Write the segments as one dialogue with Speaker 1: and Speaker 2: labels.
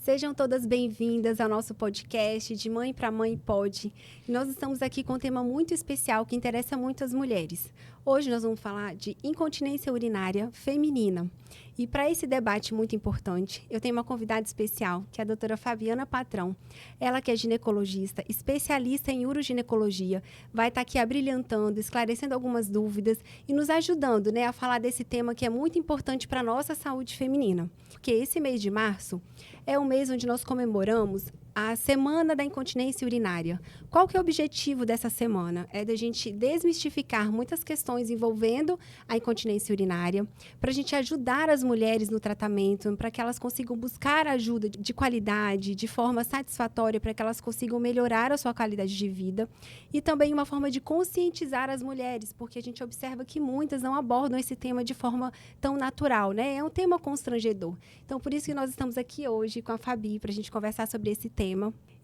Speaker 1: Sejam todas bem-vindas ao nosso podcast de Mãe para Mãe Pode. Nós estamos aqui com um tema muito especial que interessa muito as mulheres. Hoje nós vamos falar de incontinência urinária feminina. E para esse debate muito importante, eu tenho uma convidada especial, que é a doutora Fabiana Patrão. Ela que é ginecologista, especialista em uroginecologia, vai estar aqui abrilhantando, esclarecendo algumas dúvidas e nos ajudando, a falar desse tema que é muito importante para a nossa saúde feminina. Porque esse mês de março é o mês onde nós comemoramos a Semana da Incontinência Urinária. Qual que é o objetivo dessa semana? É da gente desmistificar muitas questões envolvendo a incontinência urinária, para a gente ajudar as mulheres no tratamento, para que elas consigam buscar ajuda de qualidade, de forma satisfatória, para que elas consigam melhorar a sua qualidade de vida. E também uma forma de conscientizar as mulheres, porque a gente observa que muitas não abordam esse tema de forma tão natural, né? É um tema constrangedor. Então, por isso que nós estamos aqui hoje com a Fabi, para a gente conversar sobre esse tema.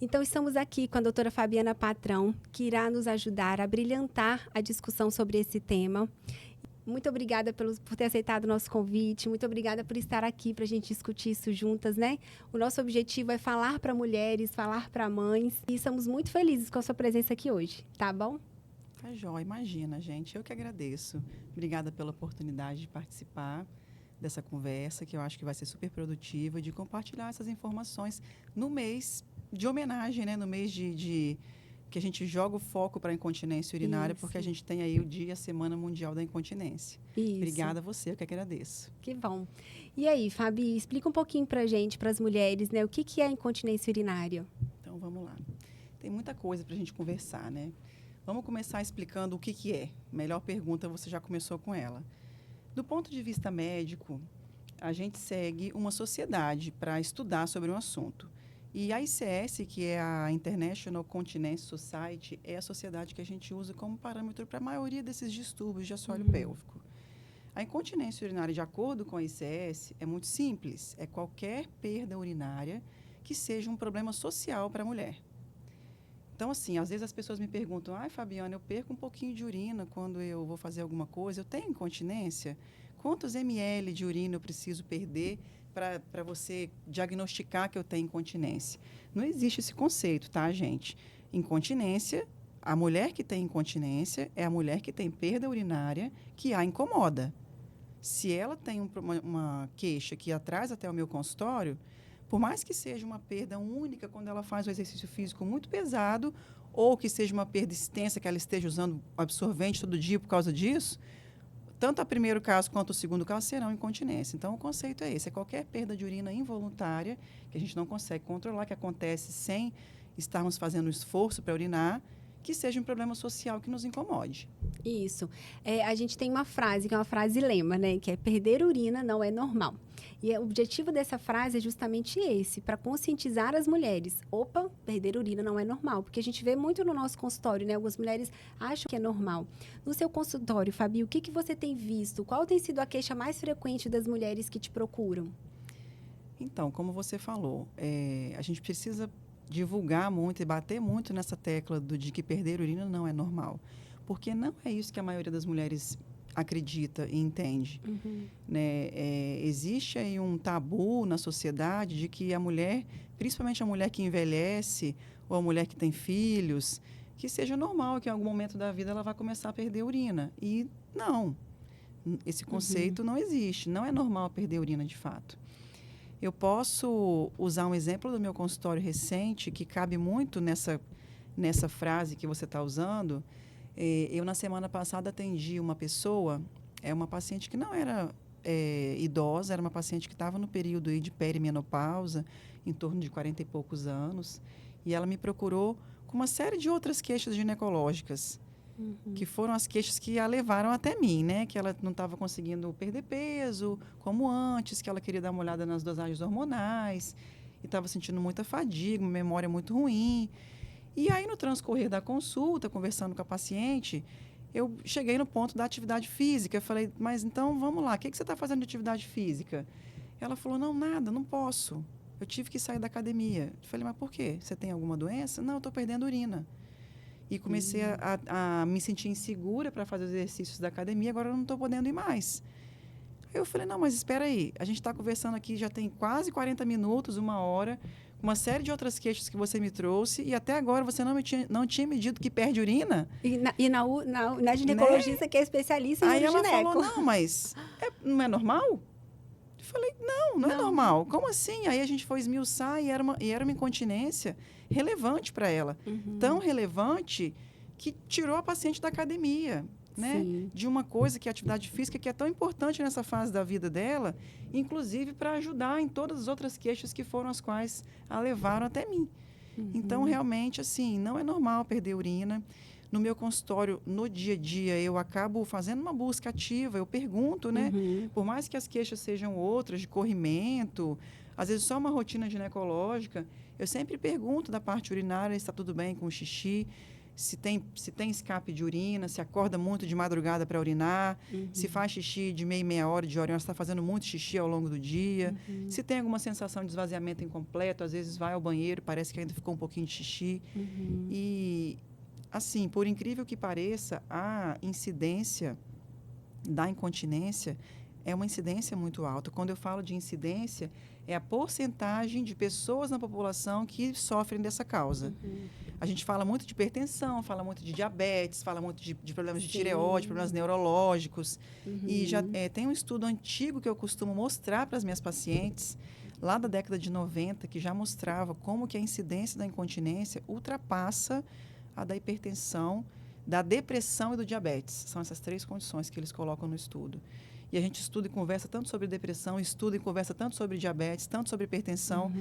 Speaker 1: Então, estamos aqui com a doutora Fabiana Patrão, que irá nos ajudar a brilhantar a discussão sobre esse tema. Muito obrigada por ter aceitado o nosso convite, muito obrigada por estar aqui para a gente discutir isso juntas, né? O nosso objetivo é falar para mulheres, falar para mães, e estamos muito felizes com a sua presença aqui hoje, tá bom?
Speaker 2: Tá jóia, imagina, gente. Eu que agradeço. Obrigada pela oportunidade de participar dessa conversa, que eu acho que vai ser super produtiva, de compartilhar essas informações no mês de homenagem, né? No mês de que a gente joga o foco para a incontinência urinária,
Speaker 1: Isso.
Speaker 2: porque a gente tem aí o dia, a Semana Mundial da Incontinência.
Speaker 1: Isso.
Speaker 2: Obrigada a você, eu que agradeço.
Speaker 1: Que bom. E aí, Fabi, explica um pouquinho para a gente, para as mulheres, né? O que é a incontinência urinária?
Speaker 2: Então, vamos lá. Tem muita coisa para a gente conversar, né? Vamos começar explicando o que é. Melhor pergunta, você já começou com ela. Do ponto de vista médico, a gente segue uma sociedade para estudar sobre um assunto. E a ICS, que é a International Continence Society, é a sociedade que a gente usa como parâmetro para a maioria desses distúrbios de assoalho pélvico. A incontinência urinária, de acordo com a ICS, é muito simples. É qualquer perda urinária que seja um problema social para a mulher. Então, assim, às vezes as pessoas me perguntam, Fabiana, eu perco um pouquinho de urina quando eu vou fazer alguma coisa, eu tenho incontinência? Quantos ml de urina eu preciso perder para você diagnosticar que eu tenho incontinência? Não existe esse conceito, tá, gente? Incontinência, a mulher que tem incontinência é a mulher que tem perda urinária que a incomoda. Se ela tem uma queixa que atrás até o meu consultório, por mais que seja uma perda única quando ela faz um exercício físico muito pesado, ou que seja uma perda extensa, que ela esteja usando absorvente todo dia por causa disso, tanto o primeiro caso quanto o segundo caso serão incontinência. Então, o conceito é esse, é qualquer perda de urina involuntária, que a gente não consegue controlar, que acontece sem estarmos fazendo esforço para urinar, que seja um problema social que nos incomode.
Speaker 1: Isso. A gente tem uma frase, que é uma frase lema, né? Que é perder urina não é normal. E o objetivo dessa frase é justamente esse, para conscientizar as mulheres. Opa, perder urina não é normal. Porque a gente vê muito no nosso consultório, né? Algumas mulheres acham que é normal. No seu consultório, Fabi, o que você tem visto? Qual tem sido a queixa mais frequente das mulheres que te procuram?
Speaker 2: Então, como você falou, a gente precisa divulgar muito e bater muito nessa tecla de que perder urina não é normal. Porque não é isso que a maioria das mulheres acredita e entende. Né? Existe aí um tabu na sociedade de que a mulher, principalmente a mulher que envelhece ou a mulher que tem filhos, que seja normal que em algum momento da vida ela vai começar a perder urina. E não, esse conceito não existe. Não é normal perder urina de fato. Eu posso usar um exemplo do meu consultório recente que cabe muito nessa frase que você está usando. Eu, na semana passada, atendi uma pessoa, uma paciente que não era idosa, era uma paciente que estava no período aí de perimenopausa, em torno de 40 e poucos anos, e ela me procurou com uma série de outras queixas ginecológicas, que foram as queixas que a levaram até mim, né? Que ela não estava conseguindo perder peso como antes, que ela queria dar uma olhada nas dosagens hormonais, e estava sentindo muita fadiga, uma memória muito ruim. E aí, no transcorrer da consulta, conversando com a paciente, eu cheguei no ponto da atividade física. Eu falei, mas então, vamos lá, o que você está fazendo de atividade física? Ela falou, não, nada, não posso. Eu tive que sair da academia. Eu falei, mas por quê? Você tem alguma doença? Não, eu estou perdendo urina. E comecei a me sentir insegura para fazer os exercícios da academia, agora eu não estou podendo ir mais. Aí eu falei, não, mas espera aí, a gente está conversando aqui já tem quase 40 minutos, 1 hora, uma série de outras queixas que você me trouxe, e até agora você não tinha me dito que perde urina,
Speaker 1: E na
Speaker 2: né?
Speaker 1: ginecologista que é especialista em
Speaker 2: Aí ela falou,
Speaker 1: urogineco.
Speaker 2: não, mas não é normal? Eu falei, não é
Speaker 1: Não.
Speaker 2: normal. Como assim? Aí a gente foi esmiuçar e era uma incontinência relevante para ela. Tão relevante que tirou a paciente da academia, né?
Speaker 1: Sim.
Speaker 2: De uma coisa que é a atividade física, que é tão importante nessa fase da vida dela, inclusive para ajudar em todas as outras queixas que foram as quais a levaram até mim. Então, realmente, assim, não é normal perder urina. No meu consultório, no dia a dia, eu acabo fazendo uma busca ativa, eu pergunto, né? Por mais que as queixas sejam outras, de corrimento, às vezes só uma rotina ginecológica, eu sempre pergunto da parte urinária se está tudo bem com o xixi, se tem escape de urina, se acorda muito de madrugada para urinar, se faz xixi de meia hora, de hora, se está fazendo muito xixi ao longo do dia, se tem alguma sensação de esvaziamento incompleto, às vezes vai ao banheiro, parece que ainda ficou um pouquinho de xixi. E, assim, por incrível que pareça, a incidência da incontinência é uma incidência muito alta. Quando eu falo de incidência, é a porcentagem de pessoas na população que sofrem dessa causa. A gente fala muito de hipertensão, fala muito de diabetes, fala muito de problemas de tireoide, problemas neurológicos. E já tem um estudo antigo que eu costumo mostrar para as minhas pacientes, lá da década de 90, que já mostrava como que a incidência da incontinência ultrapassa a da hipertensão, da depressão e do diabetes. São essas 3 condições que eles colocam no estudo. E a gente estuda e conversa tanto sobre depressão, estuda e conversa tanto sobre diabetes, tanto sobre hipertensão,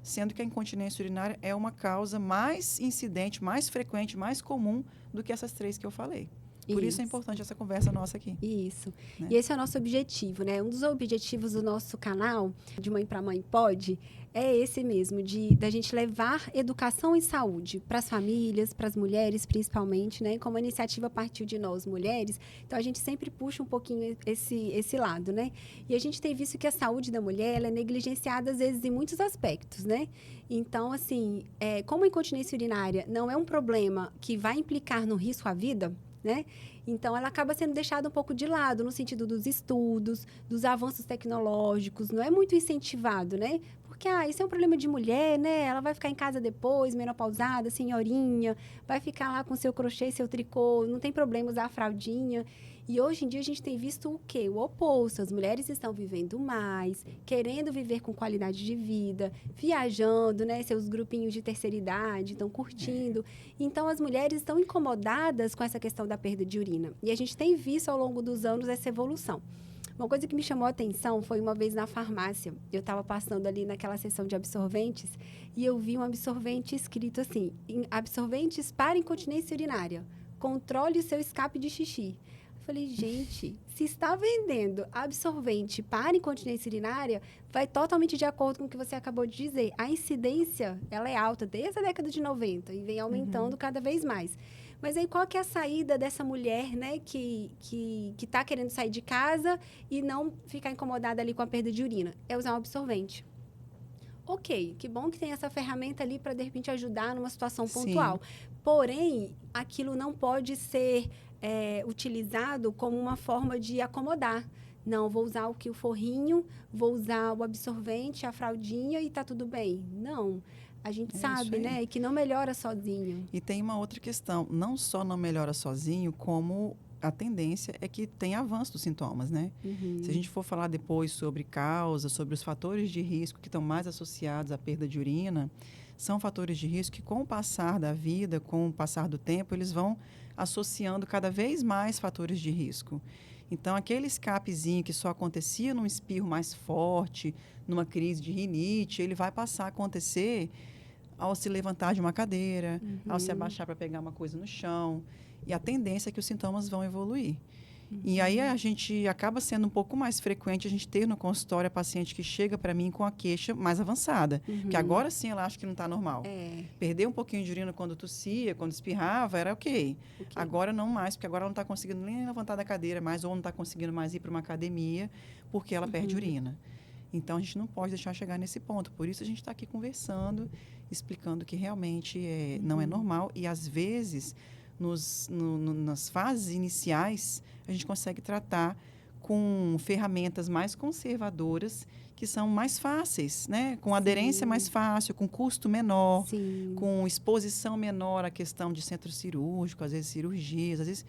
Speaker 2: sendo que a incontinência urinária é uma causa mais incidente, mais frequente, mais comum do que essas 3 que eu falei. Por isso é importante essa conversa nossa aqui.
Speaker 1: Isso.
Speaker 2: Né?
Speaker 1: E esse é o nosso objetivo, né? Um dos objetivos do nosso canal, de Mãe para Mãe Pode, é esse mesmo, da gente levar educação e saúde para as famílias, para as mulheres principalmente, né? Como a iniciativa partiu de nós, mulheres, então a gente sempre puxa um pouquinho esse lado, né? E a gente tem visto que a saúde da mulher, ela é negligenciada às vezes em muitos aspectos, né? Então, assim, como a incontinência urinária não é um problema que vai implicar no risco à vida, né? Então, ela acaba sendo deixada um pouco de lado, no sentido dos estudos, dos avanços tecnológicos, não é muito incentivado, né? Porque, isso é um problema de mulher, né? Ela vai ficar em casa depois, menopausada, senhorinha, vai ficar lá com seu crochê, seu tricô, não tem problema usar a fraldinha. E hoje em dia a gente tem visto o quê? O oposto. As mulheres estão vivendo mais, querendo viver com qualidade de vida, viajando, né? Seus grupinhos de terceira idade estão curtindo. Então, as mulheres estão incomodadas com essa questão da perda de urina. E a gente tem visto ao longo dos anos essa evolução. Uma coisa que me chamou a atenção foi uma vez na farmácia. Eu estava passando ali naquela seção de absorventes e eu vi um absorvente escrito assim: absorventes para incontinência urinária. Controle o seu escape de xixi. Falei, gente, se está vendendo absorvente para incontinência urinária, vai totalmente de acordo com o que você acabou de dizer. A incidência, ela é alta desde a década de 90 e vem aumentando cada vez mais. Mas aí, qual que é a saída dessa mulher, né, que está querendo sair de casa e não ficar incomodada ali com a perda de urina? É usar um absorvente. Ok, que bom que tem essa ferramenta ali para, de repente, ajudar numa situação pontual. Porém, aquilo não pode ser utilizado como uma forma de acomodar. Não, vou usar o forrinho, vou usar o absorvente, a fraldinha e tá tudo bem. Não, a gente sabe, né, que não melhora sozinho.
Speaker 2: E tem uma outra questão, não só não melhora sozinho, como a tendência é que tem avanço dos sintomas, né? Se a gente for falar depois sobre causa, sobre os fatores de risco que estão mais associados à perda de urina, são fatores de risco que, com o passar da vida, com o passar do tempo, eles vão associando cada vez mais fatores de risco. Então, aquele escapezinho que só acontecia num espirro mais forte, numa crise de rinite, ele vai passar a acontecer ao se levantar de uma cadeira, ao se abaixar para pegar uma coisa no chão. E a tendência é que os sintomas vão evoluir. E aí a gente acaba sendo um pouco mais frequente a gente ter no consultório a paciente que chega para mim com a queixa mais avançada. Que agora sim ela acha que não está normal. Perder um pouquinho de urina quando tossia, quando espirrava, era ok. Agora não mais, porque agora ela não está conseguindo nem levantar da cadeira mais, ou não está conseguindo mais ir para uma academia, porque ela perde urina. Então, a gente não pode deixar chegar nesse ponto. Por isso, a gente está aqui conversando, explicando que realmente não é normal. E, às vezes, nas fases iniciais, a gente consegue tratar com ferramentas mais conservadoras, que são mais fáceis, né? Com aderência mais fácil, com custo menor,
Speaker 1: Sim.
Speaker 2: com exposição menor à questão de centro cirúrgico, às vezes cirurgias, às vezes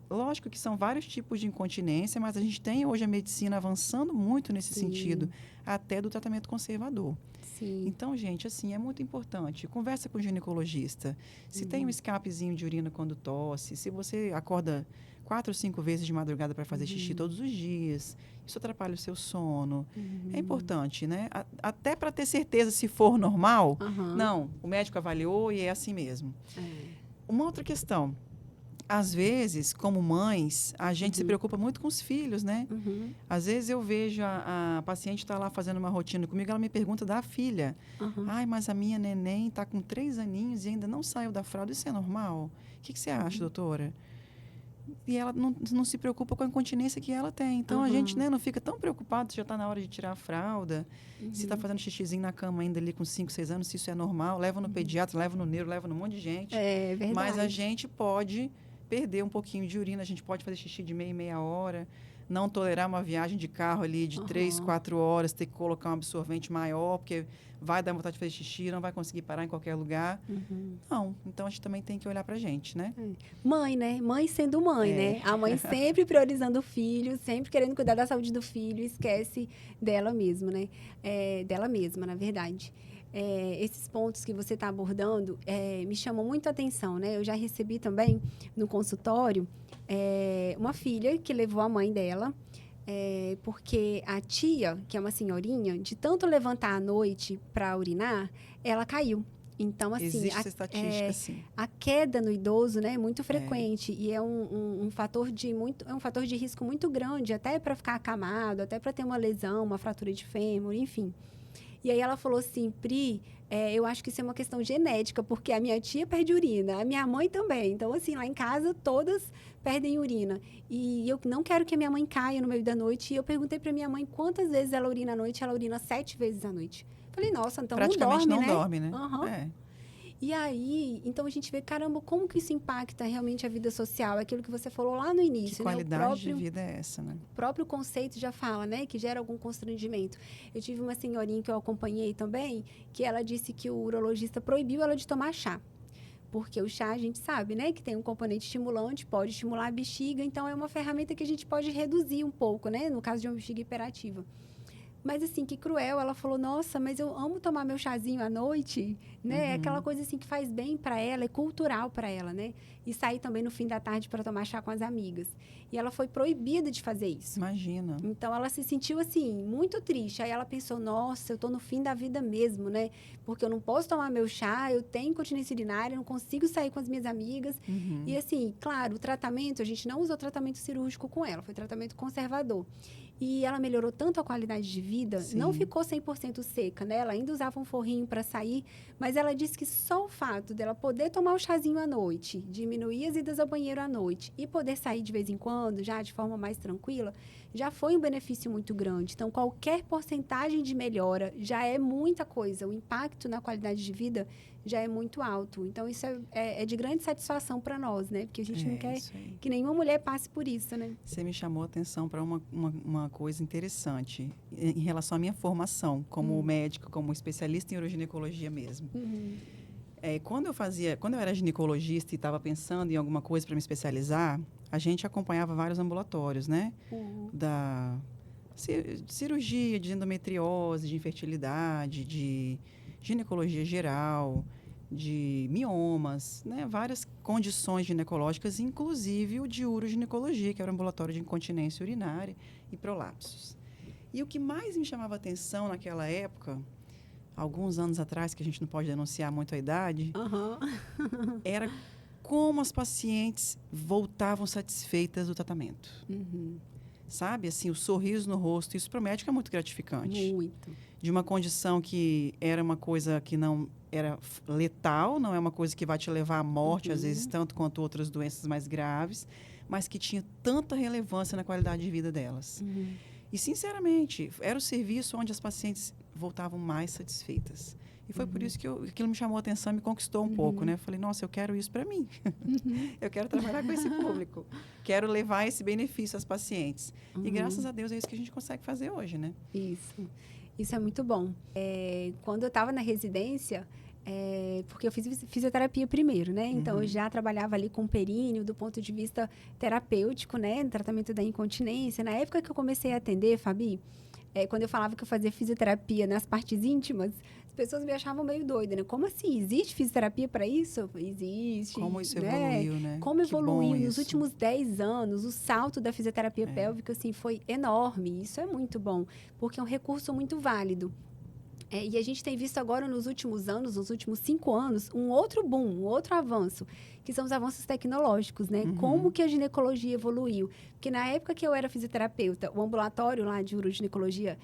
Speaker 2: lógico que são vários tipos de incontinência, mas a gente tem hoje a medicina avançando muito nesse sentido, até do tratamento conservador.
Speaker 1: Sim.
Speaker 2: Então, gente, assim, é muito importante. Conversa com o ginecologista. Se tem um escapezinho de urina quando tosse, se você acorda 4 ou 5 vezes de madrugada para fazer xixi todos os dias, isso atrapalha o seu sono. É importante, né? Até para ter certeza se for normal, não, o médico avaliou e é assim mesmo. Uma outra questão. Às vezes, como mães, a gente se preocupa muito com os filhos, né? Às vezes eu vejo a paciente está lá fazendo uma rotina comigo, ela me pergunta da filha. Ai, mas a minha neném está com 3 aninhos e ainda não saiu da fralda. Isso é normal? O que você acha, doutora? E ela não se preocupa com a incontinência que ela tem. Então, a gente, né, não fica tão preocupado se já está na hora de tirar a fralda, se está fazendo xixizinho na cama ainda ali com 5, 6 anos, se isso é normal. Leva no pediatra, leva no neuro, leva num monte de gente.
Speaker 1: É verdade.
Speaker 2: Mas a gente pode perder um pouquinho de urina, a gente pode fazer xixi de meia em meia hora, não tolerar uma viagem de carro ali de 3, 4 horas, ter que colocar um absorvente maior, porque vai dar vontade de fazer xixi, não vai conseguir parar em qualquer lugar. Não, então a gente também tem que olhar pra gente, né?
Speaker 1: Mãe, né? Mãe sendo mãe, né? A mãe sempre priorizando o filho, sempre querendo cuidar da saúde do filho, esquece dela mesma, né? Dela mesma, na verdade. Esses pontos que você está abordando me chamam muito a atenção, né? Eu já recebi também no consultório uma filha que levou a mãe dela, porque a tia, que é uma senhorinha, de tanto levantar à noite para urinar, ela caiu. Então, assim,
Speaker 2: existe essa estatística, sim.
Speaker 1: A queda no idoso, né, é muito frequente e é um fator de risco muito grande, até para ficar acamado, até para ter uma lesão, uma fratura de fêmur, enfim. E aí ela falou assim, Pri, eu acho que isso é uma questão genética, porque a minha tia perde urina, a minha mãe também. Então, assim, lá em casa, todas perdem urina. E eu não quero que a minha mãe caia no meio da noite. E eu perguntei para minha mãe quantas vezes ela urina à noite. Ela urina 7 vezes à noite. Falei, nossa, então
Speaker 2: praticamente
Speaker 1: não
Speaker 2: dorme, né?
Speaker 1: E aí, então a gente vê, caramba, como que isso impacta realmente a vida social? Aquilo que você falou lá no início,
Speaker 2: que qualidade de vida é essa, né?
Speaker 1: O próprio conceito já fala, né? Que gera algum constrangimento. Eu tive uma senhorinha que eu acompanhei também, que ela disse que o urologista proibiu ela de tomar chá. Porque o chá, a gente sabe, né? Que tem um componente estimulante, pode estimular a bexiga. Então, é uma ferramenta que a gente pode reduzir um pouco, né? No caso de uma bexiga hiperativa. Mas, assim, que cruel. Ela falou, nossa, mas eu amo tomar meu chazinho à noite, né? É aquela coisa, assim, que faz bem para ela, é cultural para ela, né? E sair também no fim da tarde para tomar chá com as amigas. E ela foi proibida de fazer isso.
Speaker 2: Imagina.
Speaker 1: Então, ela se sentiu, assim, muito triste. Aí ela pensou, nossa, eu tô no fim da vida mesmo, né? Porque eu não posso tomar meu chá, eu tenho incontinência urinária, não consigo sair com as minhas amigas. E, assim, claro, o tratamento, a gente não usou tratamento cirúrgico com ela, foi tratamento conservador. E ela melhorou tanto a qualidade de vida, não ficou 100% seca, né? Ela ainda usava um forrinho para sair, mas ela disse que só o fato dela poder tomar o chazinho à noite, diminuir as idas ao banheiro à noite e poder sair de vez em quando, já de forma mais tranquila, já foi um benefício muito grande. Então, qualquer porcentagem de melhora já é muita coisa. O impacto na qualidade de vida já é muito alto. Então, isso é de grande satisfação para nós, né? Porque a gente não quer que nenhuma mulher passe por isso, né?
Speaker 2: Você me chamou a atenção para uma coisa interessante em relação à minha formação como médico, como especialista em uroginecologia mesmo. Quando eu era ginecologista e estava pensando em alguma coisa para me especializar, a gente acompanhava vários ambulatórios, né? Da cirurgia de endometriose, de infertilidade, de ginecologia geral, de miomas, né? Várias condições ginecológicas, inclusive o de uroginecologia, que era o ambulatório de incontinência urinária e prolapsos. E o que mais me chamava a atenção naquela época, alguns anos atrás, que a gente não pode denunciar muito a idade, era como as pacientes voltavam satisfeitas do tratamento. Sabe, assim, o sorriso no rosto, isso para o médico é muito gratificante.
Speaker 1: Muito.
Speaker 2: De uma condição que era uma coisa que não era letal, não é uma coisa que vai te levar à morte, às vezes, tanto quanto outras doenças mais graves, mas que tinha tanta relevância na qualidade de vida delas. E, sinceramente, era o serviço onde as pacientes voltavam mais satisfeitas. E foi por isso que aquilo me chamou a atenção e me conquistou um pouco, né? Eu falei, nossa, eu quero isso para mim. Eu quero trabalhar com esse público. Quero levar esse benefício às pacientes. E, graças a Deus, é isso que a gente consegue fazer hoje, né?
Speaker 1: Isso é muito bom. Quando eu estava na residência, porque eu fiz fisioterapia primeiro, né? Então, eu já trabalhava ali com períneo do ponto de vista terapêutico, né? No tratamento da incontinência. Na época que eu comecei a atender, Fabi, quando eu falava que eu fazia fisioterapia nas partes íntimas, as pessoas me achavam meio doida, né? Como assim? Existe fisioterapia para isso? Existe.
Speaker 2: Como isso
Speaker 1: né?
Speaker 2: evoluiu, né?
Speaker 1: Como evoluiu nos
Speaker 2: isso.
Speaker 1: últimos 10 anos, o salto da fisioterapia pélvica, assim, foi enorme. Isso é muito bom, porque é um recurso muito válido. E a gente tem visto agora nos últimos anos, nos últimos 5 anos, um outro boom, um outro avanço, que são os avanços tecnológicos, né? Como que a ginecologia evoluiu. Porque na época que eu era fisioterapeuta, o ambulatório lá de uroginecologia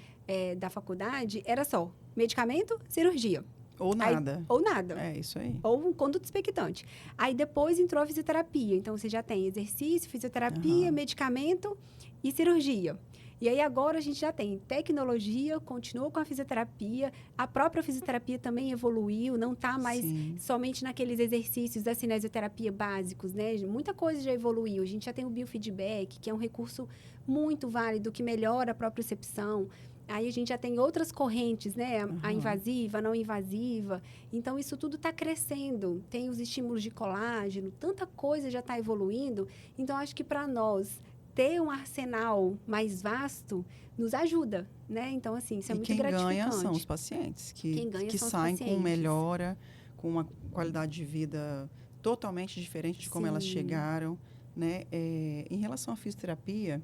Speaker 1: da faculdade era só medicamento, cirurgia.
Speaker 2: Ou nada.
Speaker 1: Ou nada.
Speaker 2: É, isso aí.
Speaker 1: Ou um conduto expectante. Aí depois entrou a fisioterapia. Então, você já tem exercício, fisioterapia, medicamento e cirurgia. E aí, agora, a gente já tem tecnologia, continua com a fisioterapia. A própria fisioterapia também evoluiu, não está mais somente naqueles exercícios da cinesioterapia básicos, né? Muita coisa já evoluiu. A gente já tem o biofeedback, que é um recurso muito válido, que melhora a propriocepção. Aí, a gente já tem outras correntes, né? A invasiva, a não invasiva. Então, isso tudo está crescendo. Tem os estímulos de colágeno, tanta coisa já está evoluindo. Então, acho que para nós ter um arsenal mais vasto nos ajuda, né? Então, assim, isso é muito gratificante.
Speaker 2: Quem ganha são os pacientes, que saem com melhora, com uma qualidade de vida totalmente diferente de como elas chegaram, né? Em relação à fisioterapia,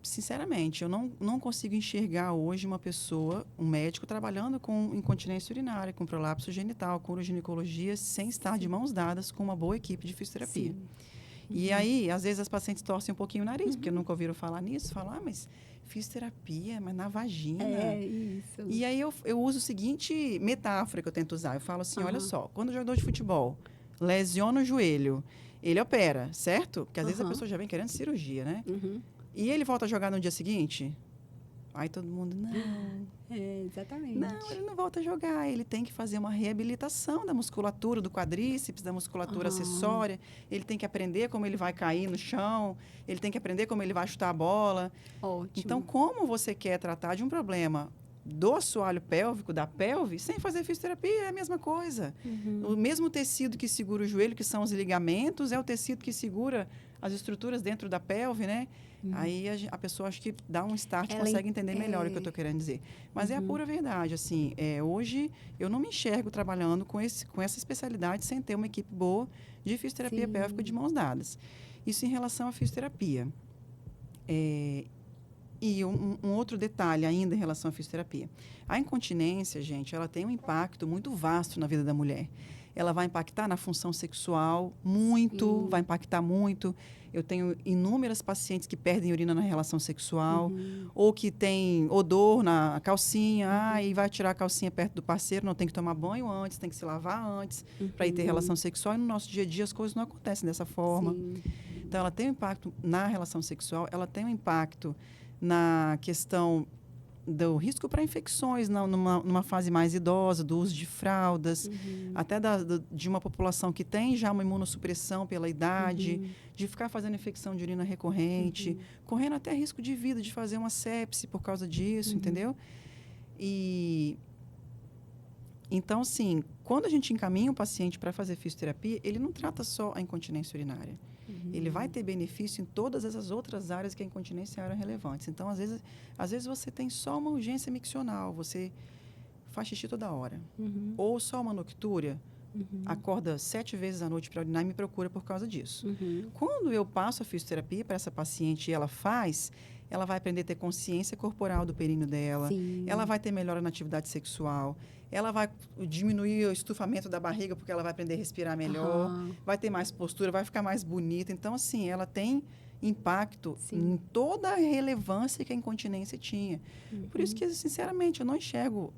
Speaker 2: sinceramente, eu não consigo enxergar hoje uma pessoa, um médico, trabalhando com incontinência urinária, com prolapso genital, com uroginecologia, sem estar de mãos dadas com uma boa equipe de fisioterapia. E aí, às vezes, as pacientes torcem um pouquinho o nariz, porque nunca ouviram falar nisso. Falar, mas fisioterapia, mas na vagina.
Speaker 1: Isso.
Speaker 2: E aí, eu uso a seguinte metáfora que eu tento usar. Eu falo assim, olha só, quando o jogador de futebol lesiona o joelho, ele opera, certo? Porque, às vezes, a pessoa já vem querendo cirurgia, né? E ele volta a jogar no dia seguinte? Aí todo mundo, não.
Speaker 1: Exatamente.
Speaker 2: Não, ele não volta a jogar. Ele tem que fazer uma reabilitação da musculatura, do quadríceps, da musculatura acessória. Ele tem que aprender como ele vai cair no chão. Ele tem que aprender como ele vai chutar a bola.
Speaker 1: Ótimo.
Speaker 2: Então, como você quer tratar de um problema do assoalho pélvico, da pelve, sem fazer fisioterapia, é a mesma coisa. O mesmo tecido que segura o joelho, que são os ligamentos, é o tecido que segura as estruturas dentro da pelve, né? Aí a pessoa, acho que dá um start, consegue entender melhor o que eu estou querendo dizer. Mas é a pura verdade, assim, hoje eu não me enxergo trabalhando com essa especialidade sem ter uma equipe boa de fisioterapia pélvica de mãos dadas. Isso em relação à fisioterapia. E um outro detalhe ainda em relação à fisioterapia. A incontinência, gente, ela tem um impacto muito vasto na vida da mulher. Ela vai impactar na função sexual muito, vai impactar muito. Eu tenho inúmeras pacientes que perdem urina na relação sexual, ou que tem odor na calcinha, e vai tirar a calcinha perto do parceiro, não tem que tomar banho antes, tem que se lavar antes, para ir ter relação sexual. E no nosso dia a dia as coisas não acontecem dessa forma. Então, ela tem um impacto na relação sexual, ela tem um impacto na questão do risco para infecções numa fase mais idosa, do uso de fraldas, até de uma população que tem já uma imunossupressão pela idade, de ficar fazendo infecção de urina recorrente, correndo até risco de vida, de fazer uma sepse por causa disso, entendeu? Então, assim, quando a gente encaminha um paciente para fazer fisioterapia, ele não trata só a incontinência urinária. Ele vai ter benefício em todas essas outras áreas que a incontinência eram relevantes. Então, às vezes você tem só uma urgência miccional, você faz xixi toda hora. Ou só uma noctúria, acorda 7 vezes à noite para urinar e me procura por causa disso. Quando eu passo a fisioterapia para essa paciente e ela faz, ela vai aprender a ter consciência corporal do períneo dela, ela vai ter melhora na atividade sexual, ela vai diminuir o estufamento da barriga porque ela vai aprender a respirar melhor, vai ter mais postura, vai ficar mais bonita. Então, assim, ela tem impacto em toda a relevância que a incontinência tinha. Por isso que, sinceramente, eu não enxergo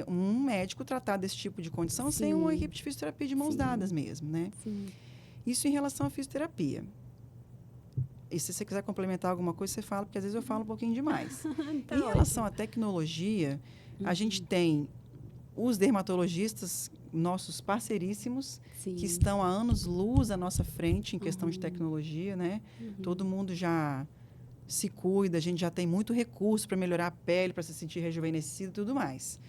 Speaker 2: um médico tratar desse tipo de condição sem uma equipe de fisioterapia de mãos dadas mesmo, né? Isso em relação à fisioterapia. E se você quiser complementar alguma coisa, você fala, porque às vezes eu falo um pouquinho demais.
Speaker 1: Tá
Speaker 2: Em
Speaker 1: ótimo.
Speaker 2: relação à tecnologia, a gente tem os dermatologistas, nossos parceiríssimos,
Speaker 1: Sim.
Speaker 2: que estão há anos-luz à nossa frente em questão de tecnologia, né? Todo mundo já se cuida, a gente já tem muito recurso para melhorar a pele, para se sentir rejuvenescido e tudo mais.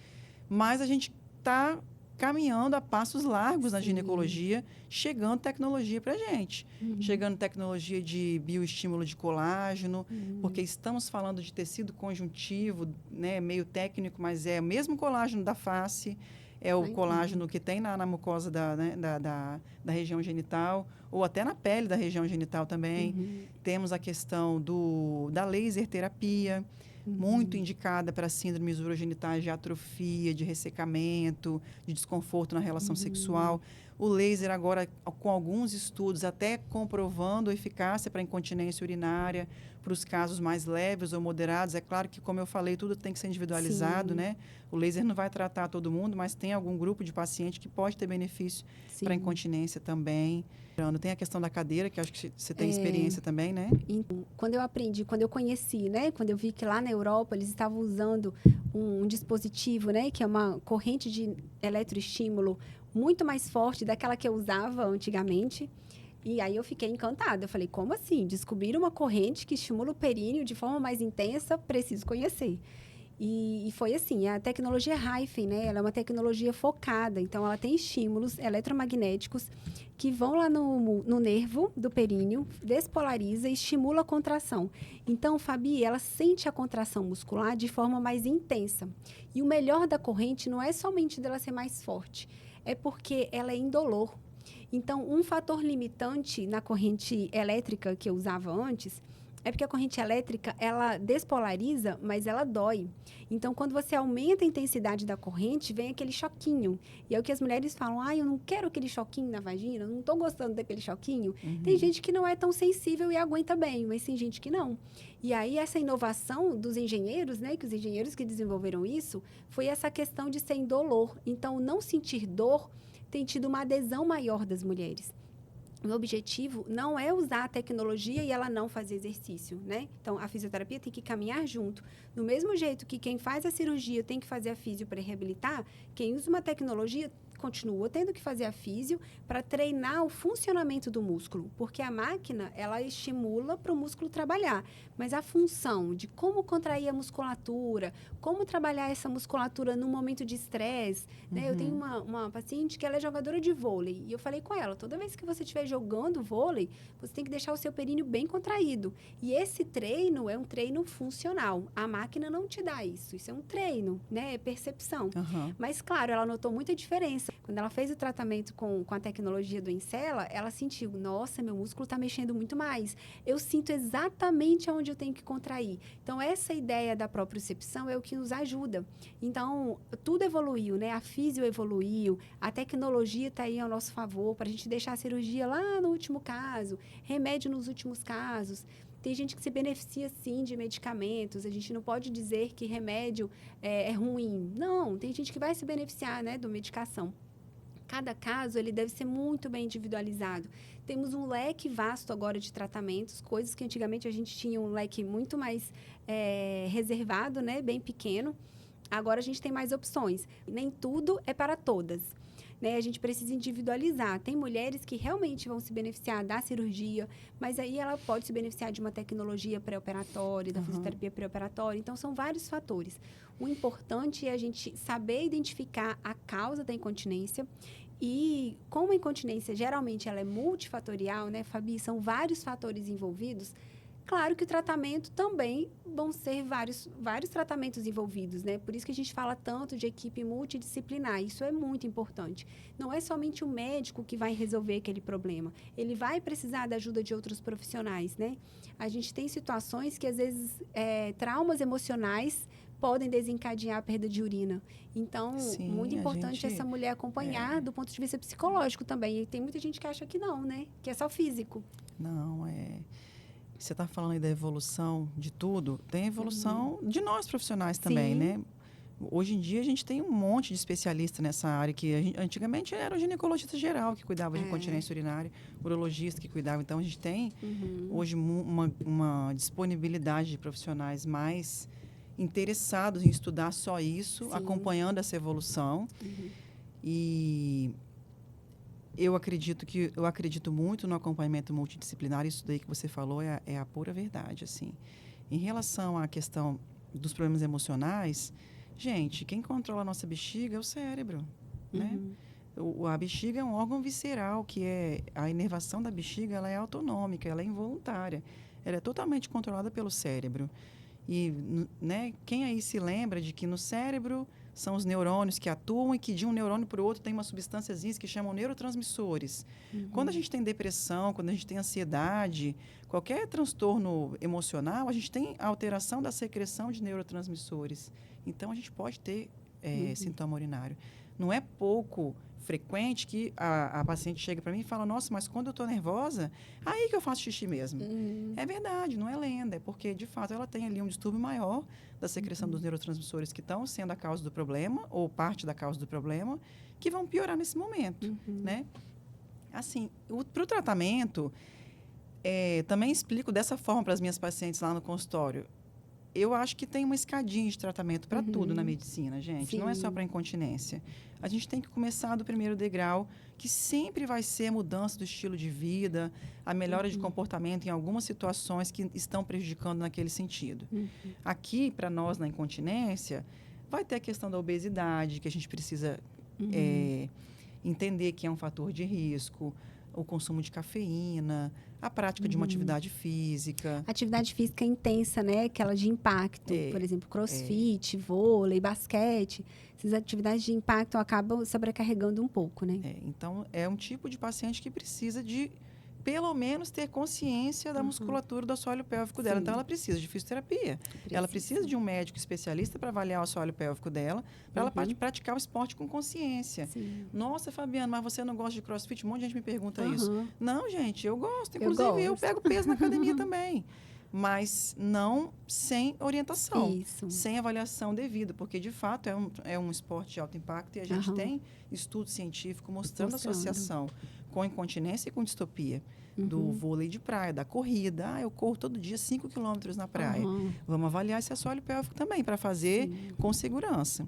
Speaker 2: Mas a gente está caminhando a passos largos na ginecologia, chegando tecnologia para a gente. Chegando tecnologia de bioestímulo de colágeno, porque estamos falando de tecido conjuntivo, né, meio técnico, mas é o mesmo colágeno da face, é o colágeno que tem na mucosa da região genital, ou até na pele da região genital também. Temos a questão da laser terapia, muito indicada para síndromes urogenitais de atrofia, de ressecamento, de desconforto na relação sexual. O laser agora, com alguns estudos, até comprovando a eficácia para incontinência urinária, para os casos mais leves ou moderados. É claro que, como eu falei, tudo tem que ser individualizado, né? O laser não vai tratar todo mundo, mas tem algum grupo de paciente que pode ter benefício para incontinência também. Tem a questão da cadeira, que acho que você tem experiência também, né?
Speaker 1: Então, quando eu conheci, né? Quando eu vi que lá na Europa eles estavam usando um dispositivo, né? Que é uma corrente de eletroestímulo muito mais forte daquela que eu usava antigamente. E aí eu fiquei encantada. Eu falei, como assim? Descobrir uma corrente que estimula o períneo de forma mais intensa? Preciso conhecer. E foi assim, a tecnologia Hyphen, né? Ela é uma tecnologia focada. Então, ela tem estímulos eletromagnéticos que vão lá no nervo do períneo, despolariza e estimula a contração. Então, Fabi, ela sente a contração muscular de forma mais intensa. E o melhor da corrente não é somente dela ser mais forte, é porque ela é indolor. Então, um fator limitante na corrente elétrica que eu usava antes é porque a corrente elétrica, ela despolariza, mas ela dói. Então, quando você aumenta a intensidade da corrente, vem aquele choquinho. E é o que as mulheres falam, eu não quero aquele choquinho na vagina, eu não estou gostando daquele choquinho. Tem gente que não é tão sensível e aguenta bem, mas tem gente que não. E aí, essa inovação dos engenheiros, né, que os engenheiros que desenvolveram isso, foi essa questão de ser indolor. Então, não sentir dor tem tido uma adesão maior das mulheres. O objetivo não é usar a tecnologia e ela não fazer exercício, né? Então, a fisioterapia tem que caminhar junto. Do mesmo jeito que quem faz a cirurgia tem que fazer a físio para reabilitar, quem usa uma tecnologia continua tendo que fazer a físio para treinar o funcionamento do músculo, porque a máquina, ela estimula para o músculo trabalhar, mas a função de como contrair a musculatura, como trabalhar essa musculatura no momento de estresse, né? Eu tenho uma paciente que ela é jogadora de vôlei, e eu falei com ela, toda vez que você estiver jogando vôlei, você tem que deixar o seu períneo bem contraído, e esse treino é um treino funcional, a máquina não te dá isso é um treino, né? É percepção. Mas, claro, ela notou muita diferença. Quando ela fez o tratamento com a tecnologia do Encela, ela sentiu, nossa, meu músculo está mexendo muito mais. Eu sinto exatamente onde eu tenho que contrair. Então, essa ideia da propriocepção é o que nos ajuda. Então, tudo evoluiu, né? A físio evoluiu, a tecnologia está aí ao nosso favor para a gente deixar a cirurgia lá no último caso, remédio nos últimos casos. Tem gente que se beneficia, sim, de medicamentos. A gente não pode dizer que remédio é ruim. Não, tem gente que vai se beneficiar, né, da medicação. Cada caso, ele deve ser muito bem individualizado. Temos um leque vasto agora de tratamentos, coisas que antigamente a gente tinha um leque muito mais reservado, né, bem pequeno. Agora a gente tem mais opções. Nem tudo é para todas. Né, a gente precisa individualizar. Tem mulheres que realmente vão se beneficiar da cirurgia, mas aí ela pode se beneficiar de uma tecnologia pré-operatória, da fisioterapia pré-operatória. Então, são vários fatores. O importante é a gente saber identificar a causa da incontinência. E como a incontinência, geralmente, ela é multifatorial, né, Fabi? São vários fatores envolvidos. Claro que o tratamento também vão ser vários tratamentos envolvidos, né? Por isso que a gente fala tanto de equipe multidisciplinar. Isso é muito importante. Não é somente o médico que vai resolver aquele problema. Ele vai precisar da ajuda de outros profissionais, né? A gente tem situações que, às vezes, traumas emocionais podem desencadear a perda de urina. Então,
Speaker 2: Sim,
Speaker 1: muito importante essa mulher acompanhar do ponto de vista psicológico também. E tem muita gente que acha que não, né? Que é só físico.
Speaker 2: Não, Você está falando aí da evolução de tudo, tem a evolução de nós profissionais também, né? Hoje em dia, a gente tem um monte de especialista nessa área, que antigamente era o ginecologista geral que cuidava de incontinência urinária, urologista que cuidava. Então, a gente tem hoje uma disponibilidade de profissionais mais interessados em estudar só isso, acompanhando essa evolução. E eu acredito muito no acompanhamento multidisciplinar. Isso daí que você falou é a pura verdade, assim. Em relação à questão dos problemas emocionais, gente, quem controla a nossa bexiga é o cérebro, né? A bexiga é um órgão visceral, que a inervação da bexiga, ela é autonômica, ela é involuntária. Ela é totalmente controlada pelo cérebro. E, né, quem aí se lembra de que no cérebro são os neurônios que atuam e que de um neurônio para o outro tem umas substânciazinhas que chamam neurotransmissores. Quando a gente tem depressão, quando a gente tem ansiedade, qualquer transtorno emocional, a gente tem alteração da secreção de neurotransmissores. Então, a gente pode ter sintoma urinário. Não é pouco frequente que a paciente chega para mim e fala, nossa, mas quando eu estou nervosa, aí que eu faço xixi mesmo. É verdade, não é lenda, é porque, de fato, ela tem ali um distúrbio maior da secreção dos neurotransmissores que estão sendo a causa do problema, ou parte da causa do problema, que vão piorar nesse momento, né? Assim, para o tratamento, também explico dessa forma para as minhas pacientes lá no consultório. Eu acho que tem uma escadinha de tratamento para tudo na medicina, gente. Sim. Não é só para incontinência. A gente tem que começar do primeiro degrau, que sempre vai ser a mudança do estilo de vida, a melhora de comportamento em algumas situações que estão prejudicando naquele sentido. Aqui, para nós, na incontinência, vai ter a questão da obesidade, que a gente precisa entender que é um fator de risco, o consumo de cafeína, a prática de uma atividade física.
Speaker 1: Atividade física intensa, né? Aquela de impacto. Por exemplo, crossfit, vôlei, basquete. Essas atividades de impacto acabam sobrecarregando um pouco, né?
Speaker 2: Então, é um tipo de paciente que precisa de, pelo menos, ter consciência da musculatura do assoalho pélvico dela. Então, ela precisa de fisioterapia. Ela precisa de um médico especialista para avaliar o assoalho pélvico dela, para ela praticar o esporte com consciência. Nossa, Fabiana, mas você não gosta de crossfit? Um monte de gente me pergunta isso. Não, gente, eu gosto. Inclusive, eu pego peso na academia também. Mas não sem orientação, sem avaliação devida, porque, de fato, é um esporte de alto impacto e a gente tem estudo científico mostrando a associação com incontinência e com distopia. Do vôlei de praia, da corrida. Eu corro todo dia 5 quilômetros na praia. Vamos avaliar esse assoalho pélvico também, para fazer com segurança.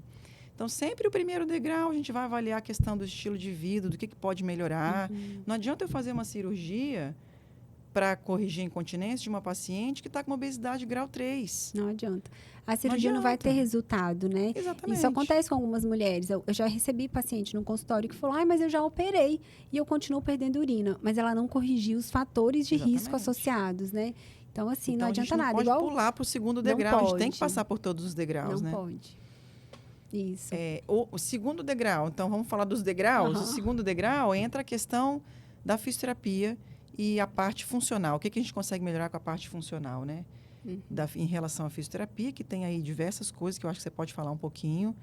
Speaker 2: Então, sempre o primeiro degrau, a gente vai avaliar a questão do estilo de vida, do que pode melhorar. Não adianta eu fazer uma cirurgia para corrigir a incontinência de uma paciente que está com obesidade grau 3.
Speaker 1: Não adianta. A cirurgia não vai ter resultado, né?
Speaker 2: Exatamente.
Speaker 1: Isso acontece com algumas mulheres. Eu já recebi paciente no consultório que falou, mas eu já operei e eu continuo perdendo urina. Mas ela não corrigiu os fatores de risco associados, né? Então, assim, não adianta nada.
Speaker 2: A gente não pode pular para o segundo degrau. A gente tem que passar por todos os degraus, né?
Speaker 1: Não pode. Isso.
Speaker 2: O segundo degrau, então vamos falar dos degraus. O segundo degrau entra a questão da fisioterapia e a parte funcional. O que a gente consegue melhorar com a parte funcional, né? Em relação à fisioterapia, que tem aí diversas coisas que eu acho que você pode falar um pouquinho.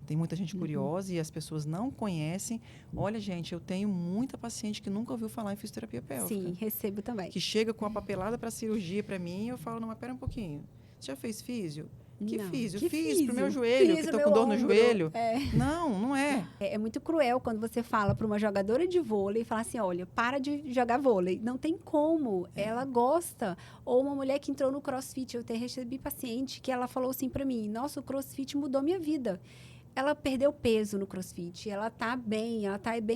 Speaker 2: Tem muita gente curiosa e as pessoas não conhecem. Olha, gente, eu tenho muita paciente que nunca ouviu falar em fisioterapia pélvica.
Speaker 1: Sim, recebo também.
Speaker 2: Que chega com a papelada para cirurgia para mim e eu falo, não, mas pera um pouquinho. Você já fez físio? Fiz pro meu joelho, que estou com dor no joelho. Não é.
Speaker 1: É muito cruel quando você fala para uma jogadora de vôlei e fala assim, olha, para de jogar vôlei. Não tem como, ela gosta. Ou uma mulher que entrou no crossfit, eu recebi paciente que ela falou assim para mim, nossa, o crossfit mudou minha vida. Ela perdeu peso no crossfit, ela tá bem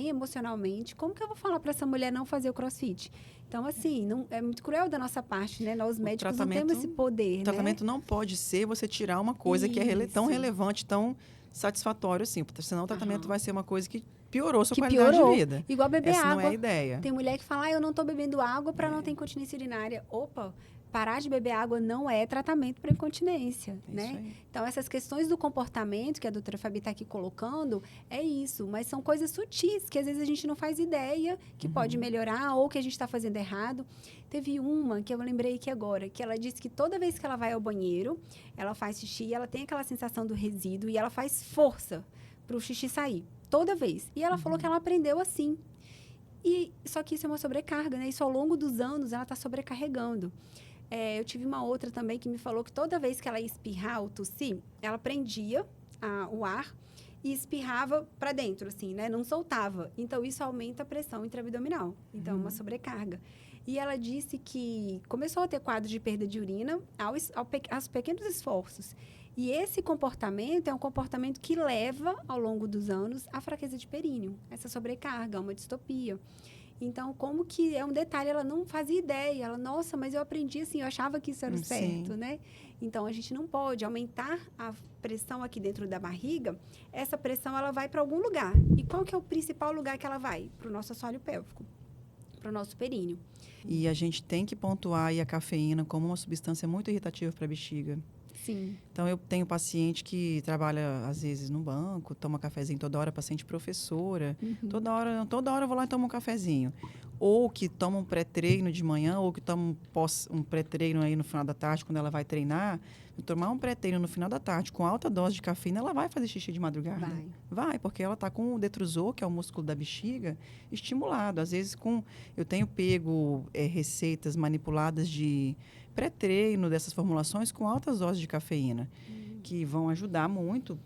Speaker 1: emocionalmente. Como que eu vou falar para essa mulher não fazer o crossfit? Então, assim, é muito cruel da nossa parte, né? Nós médicos não temos esse poder,
Speaker 2: O tratamento não pode ser você tirar uma coisa que é tão relevante, tão satisfatório assim. Senão o tratamento vai ser uma coisa que piorou sua qualidade de vida.
Speaker 1: Igual beber
Speaker 2: Essa
Speaker 1: água.
Speaker 2: não é a ideia.
Speaker 1: Tem mulher que fala, eu não estou bebendo água para não ter incontinência urinária. Opa! Parar de beber água não é tratamento para incontinência, né? Então, essas questões do comportamento que a doutora Fabi está aqui colocando, é isso. Mas são coisas sutis, que às vezes a gente não faz ideia que pode melhorar ou que a gente está fazendo errado. Teve uma que eu lembrei aqui agora, que ela disse que toda vez que ela vai ao banheiro, ela faz xixi, ela tem aquela sensação do resíduo e ela faz força para o xixi sair. Toda vez. E ela falou que ela aprendeu assim. Só que isso é uma sobrecarga, né? Isso ao longo dos anos ela está sobrecarregando. Eu tive uma outra também que me falou que toda vez que ela ia espirrar ou tossir, ela prendia o ar e espirrava para dentro, assim, né? Não soltava. Então, isso aumenta a pressão intraabdominal. Então, uma sobrecarga. E ela disse que começou a ter quadro de perda de urina aos pequenos esforços. E esse comportamento é um comportamento que leva, ao longo dos anos, à fraqueza de períneo. Essa sobrecarga, uma distopia. Então, como que é um detalhe, ela não fazia ideia. Ela, nossa, mas eu aprendi assim, eu achava que isso era o certo, né? Então, a gente não pode aumentar a pressão aqui dentro da barriga. Essa pressão, ela vai para algum lugar. E qual que é o principal lugar que ela vai? Para o nosso assoalho pélvico, para o nosso períneo.
Speaker 2: E a gente tem que pontuar aí a cafeína como uma substância muito irritativa para a bexiga.
Speaker 1: Sim.
Speaker 2: Então, eu tenho paciente que trabalha, às vezes, no banco, toma cafezinho toda hora, paciente professora. Toda hora eu vou lá e tomo um cafezinho. Ou que toma um pré-treino de manhã, ou que toma um pré-treino aí no final da tarde, quando ela vai treinar. Tomar um pré-treino no final da tarde com alta dose de cafeína, ela vai fazer xixi de madrugada. Vai, porque ela está com o detrusor, que é o músculo da bexiga, estimulado. Às vezes, eu tenho pego receitas manipuladas de pré-treino dessas formulações com altas doses de cafeína, que vão ajudar muito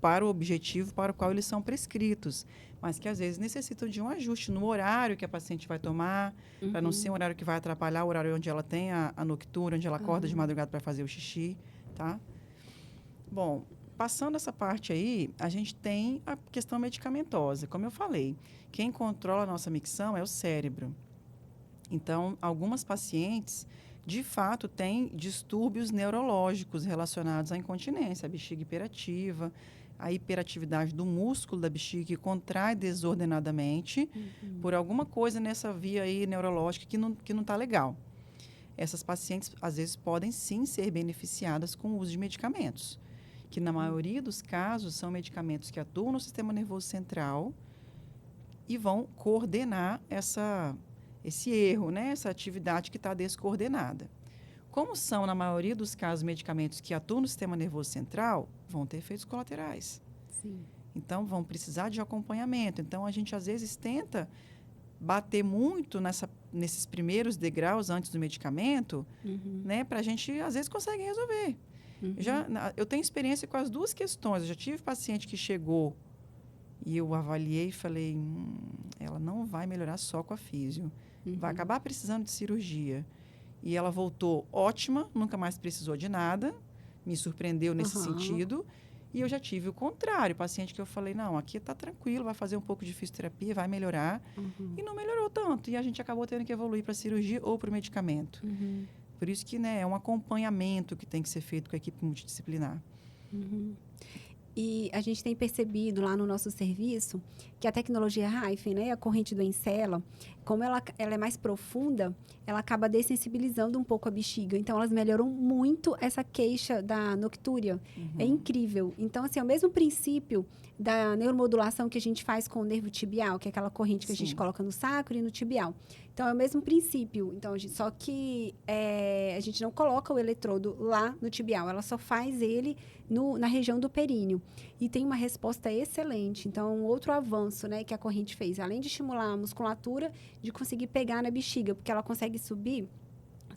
Speaker 2: para o objetivo para o qual eles são prescritos, mas que às vezes necessitam de um ajuste no horário que a paciente vai tomar, para não ser um horário que vai atrapalhar o horário onde ela tem a nocturna, onde ela acorda de madrugada para fazer o xixi, tá? Bom, passando essa parte aí, a gente tem a questão medicamentosa. Como eu falei, quem controla a nossa micção é o cérebro. Então, algumas pacientes de fato, tem distúrbios neurológicos relacionados à incontinência, a bexiga hiperativa, a hiperatividade do músculo da bexiga que contrai desordenadamente por alguma coisa nessa via aí neurológica que não está legal. Essas pacientes, às vezes, podem sim ser beneficiadas com o uso de medicamentos, que na maioria dos casos são medicamentos que atuam no sistema nervoso central e vão coordenar esse erro, né? Essa atividade que está descoordenada. Como são, na maioria dos casos, medicamentos que atuam no sistema nervoso central, vão ter efeitos colaterais.
Speaker 1: Sim.
Speaker 2: Então, vão precisar de acompanhamento. Então, a gente, às vezes, tenta bater muito nesses primeiros degraus antes do medicamento, né? Para a gente, às vezes, consegue resolver. Eu tenho experiência com as duas questões. Eu já tive paciente que chegou e eu avaliei e falei, ela não vai melhorar só com a físio. Vai acabar precisando de cirurgia. E ela voltou ótima, nunca mais precisou de nada, me surpreendeu nesse sentido. E eu já tive o contrário, paciente que eu falei, não, aqui está tranquilo, vai fazer um pouco de fisioterapia, vai melhorar. E não melhorou tanto. E a gente acabou tendo que evoluir para a cirurgia ou para o medicamento. Por isso que, né, é um acompanhamento que tem que ser feito com a equipe multidisciplinar.
Speaker 1: E a gente tem percebido lá no nosso serviço que a tecnologia Hyphen, né, a corrente do Encela, como ela é mais profunda, ela acaba dessensibilizando um pouco a bexiga. Então, elas melhoram muito essa queixa da noctúria. É incrível. Então, assim, é o mesmo princípio da neuromodulação que a gente faz com o nervo tibial, que é aquela corrente que a gente coloca no sacro e no tibial. Então, é o mesmo princípio. Então, só que a gente não coloca o eletrodo lá no tibial, ela só faz ele na região do períneo. E tem uma resposta excelente. Então, outro avanço, né, que a corrente fez, além de estimular a musculatura, de conseguir pegar na bexiga, porque ela consegue subir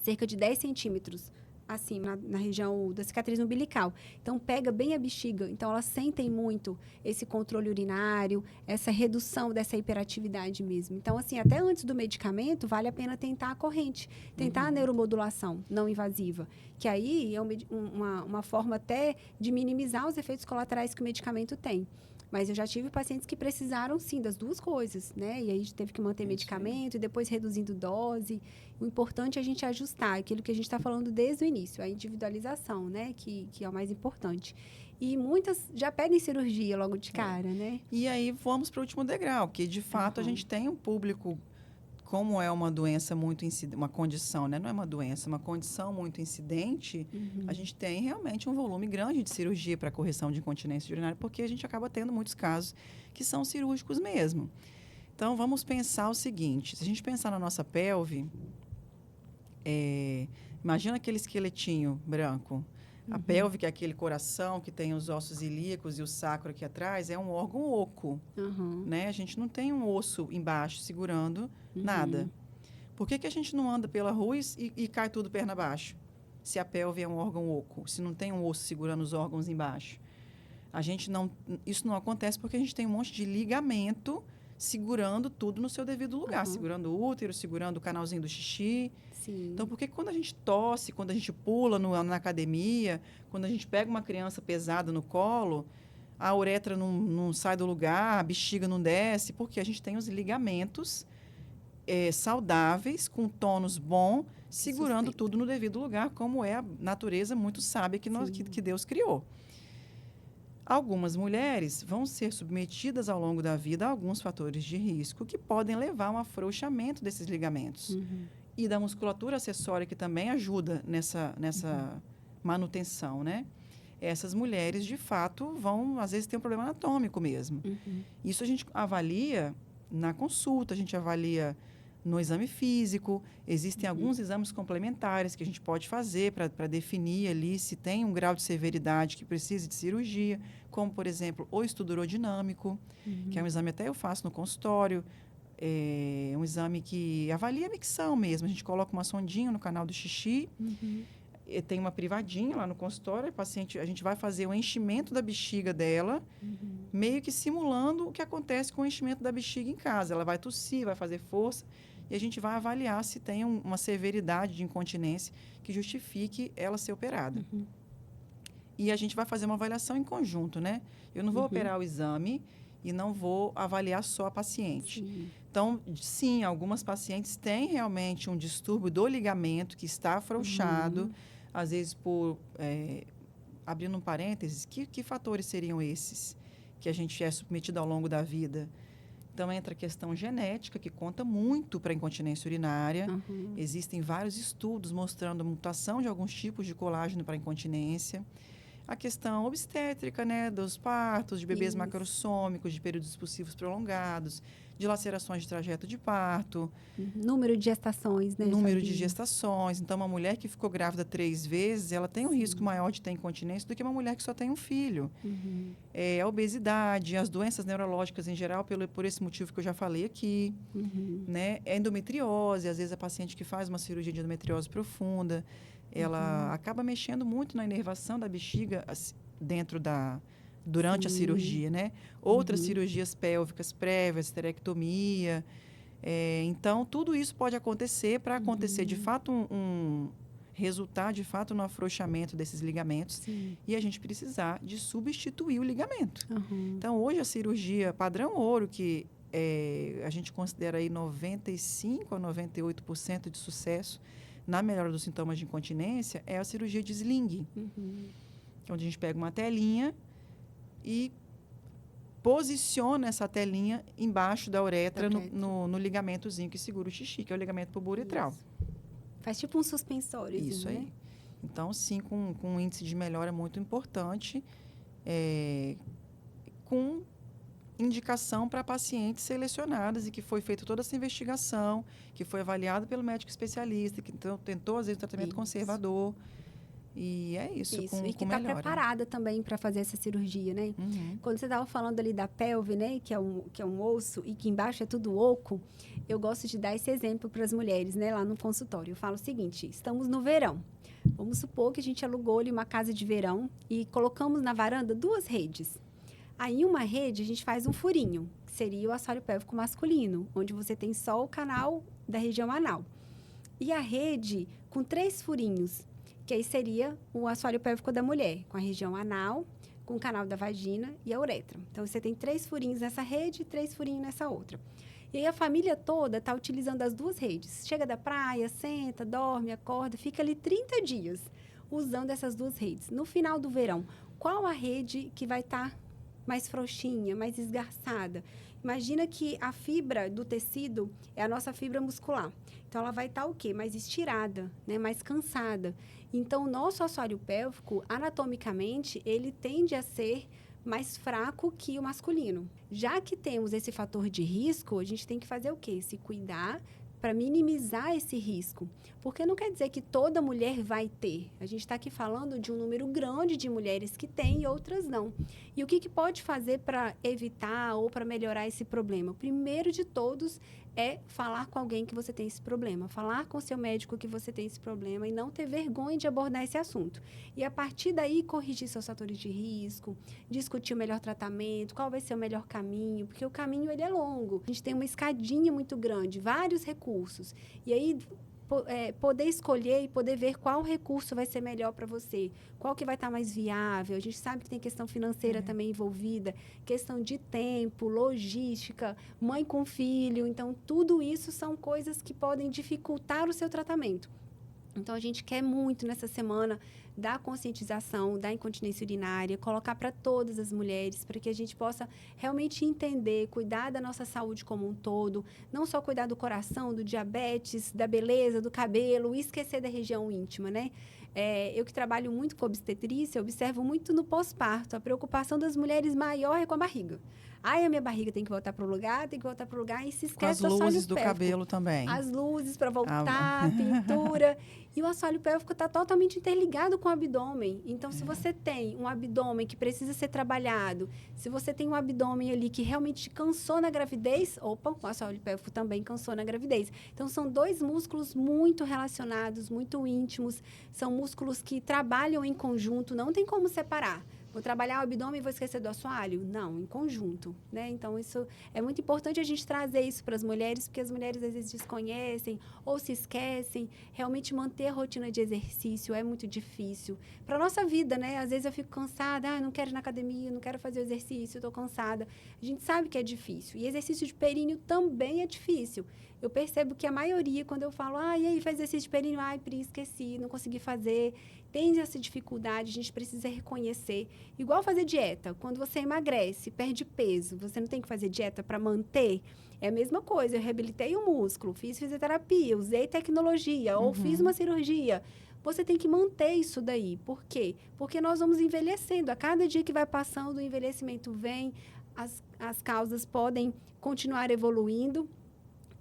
Speaker 1: cerca de 10 centímetros assim, na região da cicatriz umbilical. Então, pega bem a bexiga. Então, elas sentem muito esse controle urinário, essa redução dessa hiperatividade mesmo. Então, assim, até antes do medicamento, vale a pena tentar a corrente, tentar a neuromodulação não invasiva, que aí é uma forma até de minimizar os efeitos colaterais que o medicamento tem. Mas eu já tive pacientes que precisaram, sim, das duas coisas, né? E aí a gente teve que manter medicamento e depois reduzindo dose. O importante é a gente ajustar aquilo que a gente está falando desde o início, a individualização, né? Que é o mais importante. E muitas já pedem cirurgia logo de cara, né?
Speaker 2: E aí vamos para o último degrau, que de fato a gente tem um público, como é uma doença muito incidente, uma condição, né? Não é uma doença, uma condição muito incidente, a gente tem realmente um volume grande de cirurgia para correção de incontinência urinária, porque a gente acaba tendo muitos casos que são cirúrgicos mesmo. Então, vamos pensar o seguinte, se a gente pensar na nossa pelve, imagina aquele esqueletinho branco. A pelve, que é aquele coração que tem os ossos ilíacos e o sacro aqui atrás, é um órgão oco. Né? A gente não tem um osso embaixo segurando nada. Por que a gente não anda pela rua e cai tudo perna abaixo? Se a pelve é um órgão oco, se não tem um osso segurando os órgãos embaixo. Isso não acontece porque a gente tem um monte de ligamento segurando tudo no seu devido lugar, segurando o útero, segurando o canalzinho do xixi.
Speaker 1: Sim.
Speaker 2: Então, por que quando a gente tosse, quando a gente pula na academia, quando a gente pega uma criança pesada no colo, a uretra não sai do lugar, a bexiga não desce? Porque a gente tem os ligamentos saudáveis, com tônus bom, segurando tudo no devido lugar, como é a natureza muito sábia que Deus criou. Algumas mulheres vão ser submetidas ao longo da vida a alguns fatores de risco que podem levar a um afrouxamento desses ligamentos. E da musculatura acessória, que também ajuda nessa manutenção, né? Essas mulheres, de fato, às vezes, ter um problema anatômico mesmo. Isso a gente avalia na consulta, a gente avalia no exame físico. Existem alguns exames complementares que a gente pode fazer para definir ali se tem um grau de severidade que precise de cirurgia, como, por exemplo, o estudo urodinâmico, que é um exame até eu faço no consultório. É um exame que avalia a micção mesmo. A gente coloca uma sondinha no canal do xixi, tem uma privadinha lá no consultório, a gente vai fazer o enchimento da bexiga dela, meio que simulando o que acontece com o enchimento da bexiga em casa. Ela vai tossir, vai fazer força, e a gente vai avaliar se tem uma severidade de incontinência que justifique ela ser operada. E a gente vai fazer uma avaliação em conjunto, né? Eu não vou operar o exame e não vou avaliar só a paciente. Então, sim, algumas pacientes têm realmente um distúrbio do ligamento que está afrouxado, às vezes abrindo um parênteses, que fatores seriam esses que a gente é submetido ao longo da vida? Então, entra a questão genética, que conta muito para a incontinência urinária. Existem vários estudos mostrando a mutação de alguns tipos de colágeno para a incontinência. A questão obstétrica, né, dos partos, de bebês macrossômicos, de períodos expulsivos prolongados, de lacerações de trajeto de parto.
Speaker 1: Número de gestações, né?
Speaker 2: Número de gestações. Então, uma mulher que ficou grávida 3 vezes, ela tem um risco maior de ter incontinência do que uma mulher que só tem um filho. A obesidade, as doenças neurológicas em geral, por esse motivo que eu já falei aqui. Né? A endometriose, às vezes a paciente que faz uma cirurgia de endometriose profunda, ela acaba mexendo muito na inervação da bexiga durante a cirurgia, né? Outras cirurgias pélvicas prévias, esterectomia. Então, tudo isso pode acontecer para acontecer, de fato, resultar, de fato, no afrouxamento desses ligamentos e a gente precisar de substituir o ligamento. Então, hoje, a cirurgia padrão ouro, que a gente considera aí 95% a 98% de sucesso na melhora dos sintomas de incontinência, é a cirurgia de sling, onde a gente pega uma telinha e posiciona essa telinha embaixo da uretra, no ligamentozinho que segura o xixi, que é o ligamento puboretral.
Speaker 1: Faz tipo um suspensório.
Speaker 2: Isso aí.
Speaker 1: Né?
Speaker 2: Então, sim, com um índice de melhora muito importante, com indicação para pacientes selecionadas e que foi feita toda essa investigação, que foi avaliado pelo médico especialista, que tentou, às vezes, um tratamento conservador. E é isso,
Speaker 1: e que está preparada também para fazer essa cirurgia, né? Quando você estava falando ali da pelve, né? Que é um osso e que embaixo é tudo oco, eu gosto de dar esse exemplo para as mulheres, né? Lá no consultório. Eu falo o seguinte, estamos no verão. Vamos supor que a gente alugou ali uma casa de verão e colocamos na varanda 2 redes. Aí, em uma rede, a gente faz um furinho, que seria o assoalho pélvico masculino, onde você tem só o canal da região anal. E a rede com 3 furinhos, que aí seria o assoalho pélvico da mulher, com a região anal, com o canal da vagina e a uretra. Então, você tem 3 furinhos nessa rede e 3 furinhos nessa outra. E aí, a família toda está utilizando as 2 redes. Chega da praia, senta, dorme, acorda, fica ali 30 dias usando essas 2 redes. No final do verão, qual a rede que vai estar mais frouxinha, mais esgarçada? Imagina que a fibra do tecido é a nossa fibra muscular. Então, ela vai estar o quê? Mais estirada, né? Mais cansada. Então, o nosso assoalho pélvico, anatomicamente, ele tende a ser mais fraco que o masculino. Já que temos esse fator de risco, a gente tem que fazer o quê? Se cuidar para minimizar esse risco. Porque não quer dizer que toda mulher vai ter. A gente está aqui falando de um número grande de mulheres que têm e outras não. E o que pode fazer para evitar ou para melhorar esse problema? O primeiro de todos é falar com alguém que você tem esse problema, falar com o seu médico que você tem esse problema e não ter vergonha de abordar esse assunto. E a partir daí, corrigir seus fatores de risco, discutir o melhor tratamento, qual vai ser o melhor caminho, porque o caminho ele é longo. A gente tem uma escadinha muito grande, vários recursos. E aí, poder escolher e poder ver qual recurso vai ser melhor para você, qual que vai estar mais viável. A gente sabe que tem questão financeira também envolvida, questão de tempo, logística, mãe com filho. Então, tudo isso são coisas que podem dificultar o seu tratamento. Então, a gente quer muito nessa semana da conscientização da incontinência urinária, colocar para todas as mulheres, para que a gente possa realmente entender, cuidar da nossa saúde como um todo, não só cuidar do coração, do diabetes, da beleza, do cabelo, e esquecer da região íntima, né? Eu que trabalho muito com obstetrícia, observo muito no pós-parto, a preocupação das mulheres maior é com a barriga. Ai, a minha barriga tem que voltar para o lugar, e se esquece do assoalho pélvico.
Speaker 2: Com as luzes do cabelo também.
Speaker 1: As luzes para voltar, a pintura. E o assoalho pélvico está totalmente interligado com o abdômen. Então, se você tem um abdômen que precisa ser trabalhado, se você tem um abdômen ali que realmente cansou na gravidez, o assoalho pélvico também cansou na gravidez. Então, são dois músculos muito relacionados, muito íntimos. São músculos que trabalham em conjunto, não tem como separar. Vou trabalhar o abdômen e vou esquecer do assoalho? Não, em conjunto, né? Então, isso é muito importante a gente trazer isso para as mulheres, porque as mulheres às vezes desconhecem ou se esquecem. Realmente manter a rotina de exercício é muito difícil. Para a nossa vida, né? Às vezes eu fico cansada, não quero ir na academia, não quero fazer o exercício, estou cansada. A gente sabe que é difícil. E exercício de períneo também é difícil. Eu percebo que a maioria, quando eu falo, e aí, faz exercício de períneo? Ai, Pri, esqueci, não consegui fazer. Tem essa dificuldade, a gente precisa reconhecer. Igual fazer dieta. Quando você emagrece, perde peso, você não tem que fazer dieta para manter? É a mesma coisa. Eu reabilitei o músculo, fiz fisioterapia, usei tecnologia, ou fiz uma cirurgia. Você tem que manter isso daí. Por quê? Porque nós vamos envelhecendo. A cada dia que vai passando, o envelhecimento vem, as causas podem continuar evoluindo.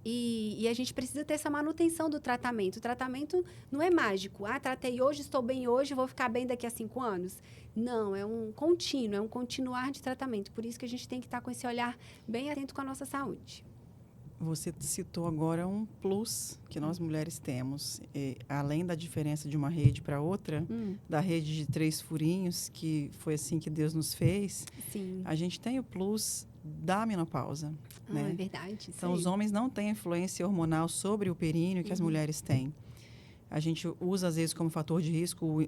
Speaker 1: E a gente precisa ter essa manutenção do tratamento. O tratamento não é mágico. Tratei hoje, estou bem hoje, vou ficar bem daqui a 5 anos. Não, é um contínuo, é um continuar de tratamento. Por isso que a gente tem que estar com esse olhar bem atento com a nossa saúde.
Speaker 2: Você citou agora um plus que nós mulheres temos. Além da diferença de uma rede para outra, da rede de 3 furinhos, que foi assim que Deus nos fez,
Speaker 1: Sim.
Speaker 2: A gente tem o plus da menopausa. Né?
Speaker 1: É verdade.
Speaker 2: Então, os homens não têm influência hormonal sobre o períneo que as mulheres têm. A gente usa, às vezes, como fator de risco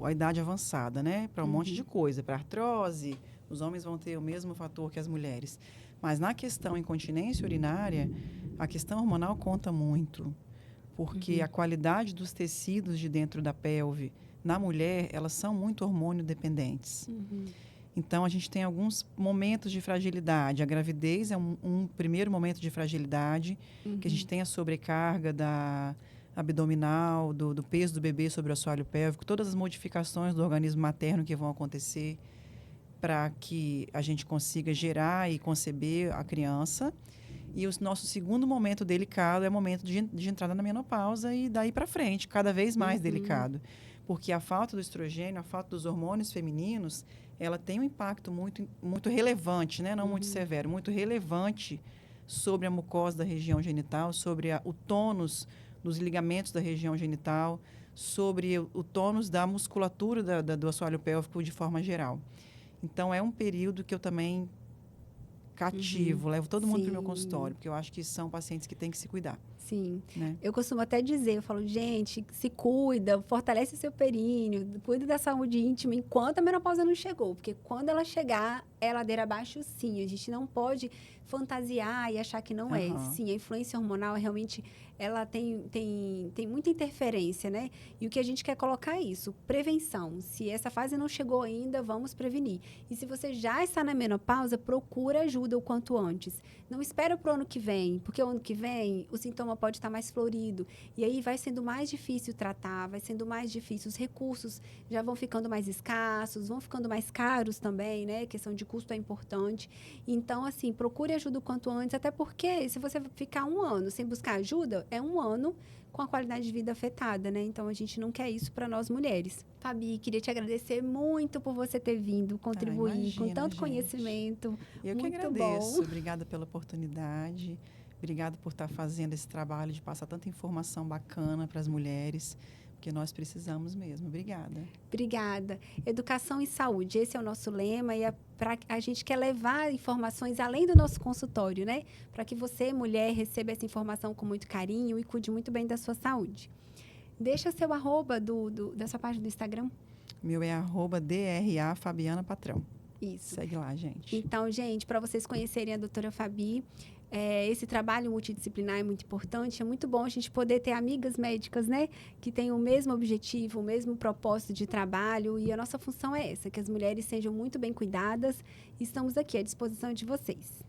Speaker 2: a idade avançada, né? Para um monte de coisa. Para artrose, os homens vão ter o mesmo fator que as mulheres. Mas na questão incontinência urinária, a questão hormonal conta muito. Porque a qualidade dos tecidos de dentro da pelve, na mulher, elas são muito hormônio dependentes. Então, a gente tem alguns momentos de fragilidade. A gravidez é um primeiro momento de fragilidade, que a gente tem a sobrecarga da abdominal, do peso do bebê sobre o assoalho pélvico, todas as modificações do organismo materno que vão acontecer para que a gente consiga gerar e conceber a criança. E o nosso segundo momento delicado é o momento de entrada na menopausa e daí para frente, cada vez mais delicado. Porque a falta do estrogênio, a falta dos hormônios femininos, ela tem um impacto muito, muito relevante, né? Não muito severo, muito relevante sobre a mucosa da região genital, sobre o tônus dos ligamentos da região genital, sobre o tônus da musculatura do assoalho pélvico de forma geral. Então, é um período que eu também cativo, levo todo mundo para o meu consultório, porque eu acho que são pacientes que têm que se cuidar.
Speaker 1: Sim.
Speaker 2: Né?
Speaker 1: Eu costumo até dizer, eu falo, gente, se cuida, fortalece seu períneo, cuida da saúde íntima enquanto a menopausa não chegou, porque quando ela chegar, é ladeira abaixo, sim. A gente não pode fantasiar e achar que não é. Sim, a influência hormonal realmente, ela tem muita interferência, né? E o que a gente quer colocar é isso, prevenção. Se essa fase não chegou ainda, vamos prevenir. E se você já está na menopausa, procura ajuda o quanto antes. Não espera para o ano que vem, porque o ano que vem o sintoma pode estar mais florido. E aí vai sendo mais difícil tratar, vai sendo mais difícil. Os recursos já vão ficando mais escassos, vão ficando mais caros também, né? A questão de custo é importante. Então, assim, procure ajuda o quanto antes, até porque se você ficar 1 ano sem buscar ajuda, é 1 ano com a qualidade de vida afetada, né? Então, a gente não quer isso para nós mulheres. Fabi, queria te agradecer muito por você ter vindo contribuir com tanto conhecimento.
Speaker 2: Eu
Speaker 1: muito
Speaker 2: que agradeço.
Speaker 1: Bom.
Speaker 2: Obrigada pela oportunidade. Obrigada por estar fazendo esse trabalho de passar tanta informação bacana para as mulheres, porque nós precisamos mesmo. Obrigada.
Speaker 1: Obrigada. Educação e saúde, esse é o nosso lema e a gente quer levar informações além do nosso consultório, né? Para que você, mulher, receba essa informação com muito carinho e cuide muito bem da sua saúde. Deixa seu arroba da sua página do Instagram.
Speaker 2: Meu é @DRA Fabiana Patrão.
Speaker 1: Isso.
Speaker 2: Segue lá, gente.
Speaker 1: Então, gente, para vocês conhecerem a doutora Fabi, esse trabalho multidisciplinar é muito importante. É muito bom a gente poder ter amigas médicas, né? Que têm o mesmo objetivo, o mesmo propósito de trabalho. E a nossa função é essa, que as mulheres sejam muito bem cuidadas. E estamos aqui à disposição de vocês.